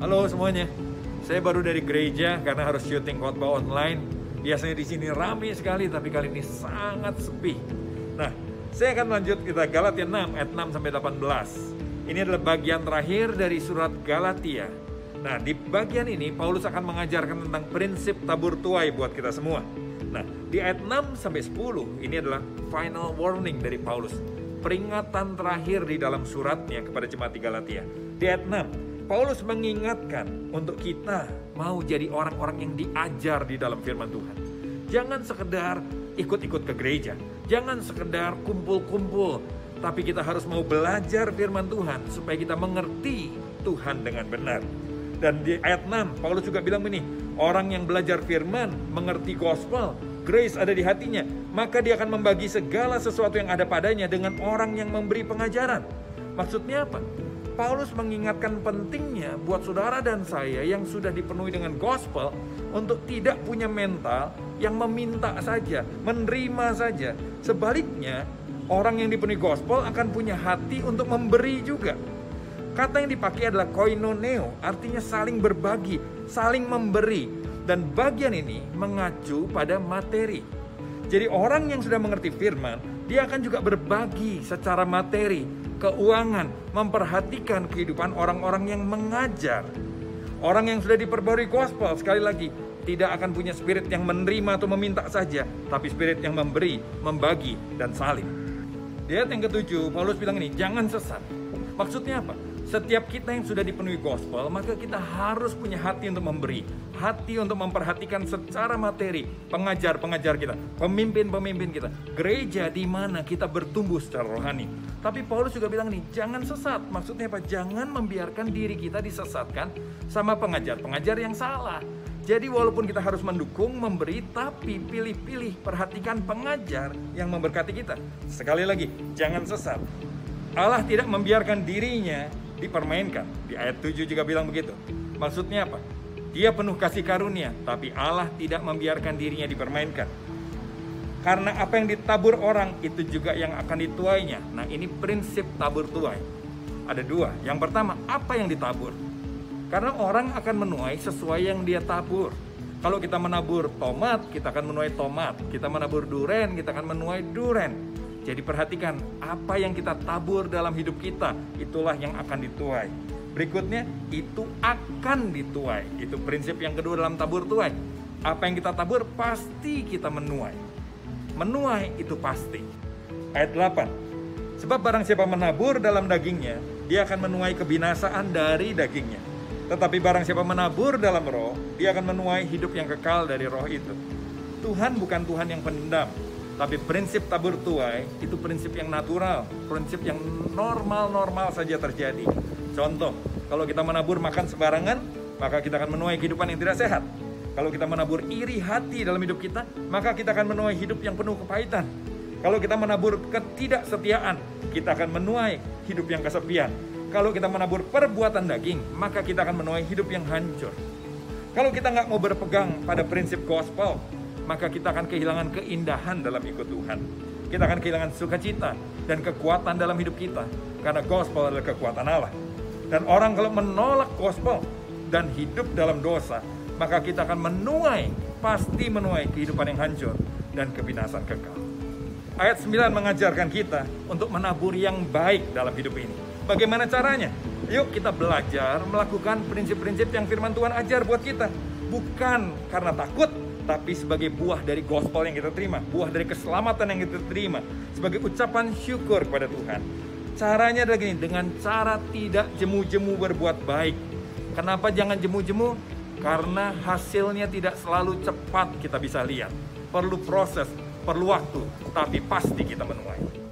Halo semuanya, saya baru dari gereja karena harus syuting khotbah online. Biasanya di sini ramai sekali, tapi kali ini sangat sepi. Nah, saya akan lanjut kita Galatia 6 ayat 6 sampai 18. Ini adalah bagian terakhir dari surat Galatia. Nah, di bagian ini Paulus akan mengajarkan tentang prinsip tabur tuai buat kita semua. Nah, di ayat 6 sampai 10 ini adalah final warning dari Paulus. Peringatan terakhir di dalam suratnya kepada jemaat di Galatia. Di ayat 6 Paulus mengingatkan untuk kita mau jadi orang-orang yang diajar di dalam firman Tuhan. Jangan sekedar ikut-ikut ke gereja, jangan sekedar kumpul-kumpul, tapi kita harus mau belajar firman Tuhan supaya kita mengerti Tuhan dengan benar. Dan di ayat 6 Paulus juga bilang begini, orang yang belajar firman, mengerti gospel, grace ada di hatinya, maka dia akan membagi segala sesuatu yang ada padanya dengan orang yang memberi pengajaran. Maksudnya apa? Paulus mengingatkan pentingnya buat saudara dan saya yang sudah dipenuhi dengan gospel untuk tidak punya mental yang meminta saja, menerima saja. Sebaliknya, orang yang dipenuhi gospel akan punya hati untuk memberi juga. Kata yang dipakai adalah koinoneo, artinya saling berbagi, saling memberi. Dan bagian ini mengacu pada materi. Jadi orang yang sudah mengerti firman, dia akan juga berbagi secara materi, keuangan, memperhatikan kehidupan orang-orang yang mengajar. Orang yang sudah diperbarui gospel, sekali lagi, tidak akan punya spirit yang menerima atau meminta saja, tapi spirit yang memberi, membagi, dan saling. Di ayat yang ke-7, Paulus bilang ini, jangan sesat. Maksudnya apa? Setiap kita yang sudah dipenuhi gospel, maka kita harus punya hati untuk memberi, hati untuk memperhatikan secara materi pengajar-pengajar kita, pemimpin-pemimpin kita, gereja di mana kita bertumbuh secara rohani. Tapi Paulus juga bilang nih, jangan sesat. Maksudnya apa? Jangan membiarkan diri kita disesatkan sama pengajar-pengajar yang salah. Jadi walaupun kita harus mendukung, memberi, tapi pilih-pilih, perhatikan pengajar yang memberkati kita. Sekali lagi, jangan sesat. Allah tidak membiarkan dirinya dipermainkan. Di ayat 7 juga bilang begitu. Maksudnya apa? Dia penuh kasih karunia, tapi Allah tidak membiarkan dirinya dipermainkan. Karena apa yang ditabur orang, itu juga yang akan dituainya. Nah, ini prinsip tabur tuai. Ada dua. Yang pertama, apa yang ditabur? Karena orang akan menuai sesuai yang dia tabur. Kalau kita menabur tomat, kita akan menuai tomat. Kita menabur duren, kita akan menuai duren. Jadi perhatikan, apa yang kita tabur dalam hidup kita, itulah yang akan dituai. Berikutnya, itu akan dituai. Itu prinsip yang kedua dalam tabur tuai. Apa yang kita tabur, pasti kita menuai. Menuai itu pasti. Ayat 8. Sebab barang siapa menabur dalam dagingnya, dia akan menuai kebinasaan dari dagingnya. Tetapi barang siapa menabur dalam roh, dia akan menuai hidup yang kekal dari roh itu. Tuhan bukan Tuhan yang pendam. Tapi prinsip tabur tuai itu prinsip yang natural, prinsip yang normal-normal saja terjadi. Contoh, kalau kita menabur makan sembarangan, maka kita akan menuai kehidupan yang tidak sehat. Kalau kita menabur iri hati dalam hidup kita, maka kita akan menuai hidup yang penuh kepahitan. Kalau kita menabur ketidaksetiaan, kita akan menuai hidup yang kesepian. Kalau kita menabur perbuatan daging, maka kita akan menuai hidup yang hancur. Kalau kita nggak mau berpegang pada prinsip gospel, maka kita akan kehilangan keindahan dalam ikut Tuhan. Kita akan kehilangan sukacita dan kekuatan dalam hidup kita. Karena gospel adalah kekuatan Allah. Dan orang kalau menolak gospel dan hidup dalam dosa, maka kita akan menuai, pasti menuai kehidupan yang hancur dan kebinasaan kekal. Ayat 9 mengajarkan kita untuk menabur yang baik dalam hidup ini. Bagaimana caranya? Yuk kita belajar melakukan prinsip-prinsip yang firman Tuhan ajar buat kita. Bukan karena takut, tapi sebagai buah dari gospel yang kita terima, buah dari keselamatan yang kita terima, sebagai ucapan syukur kepada Tuhan. Caranya adalah gini, dengan cara tidak jemu-jemu berbuat baik. Kenapa jangan jemu-jemu? Karena hasilnya tidak selalu cepat kita bisa lihat. Perlu proses, perlu waktu, tapi pasti kita menuai.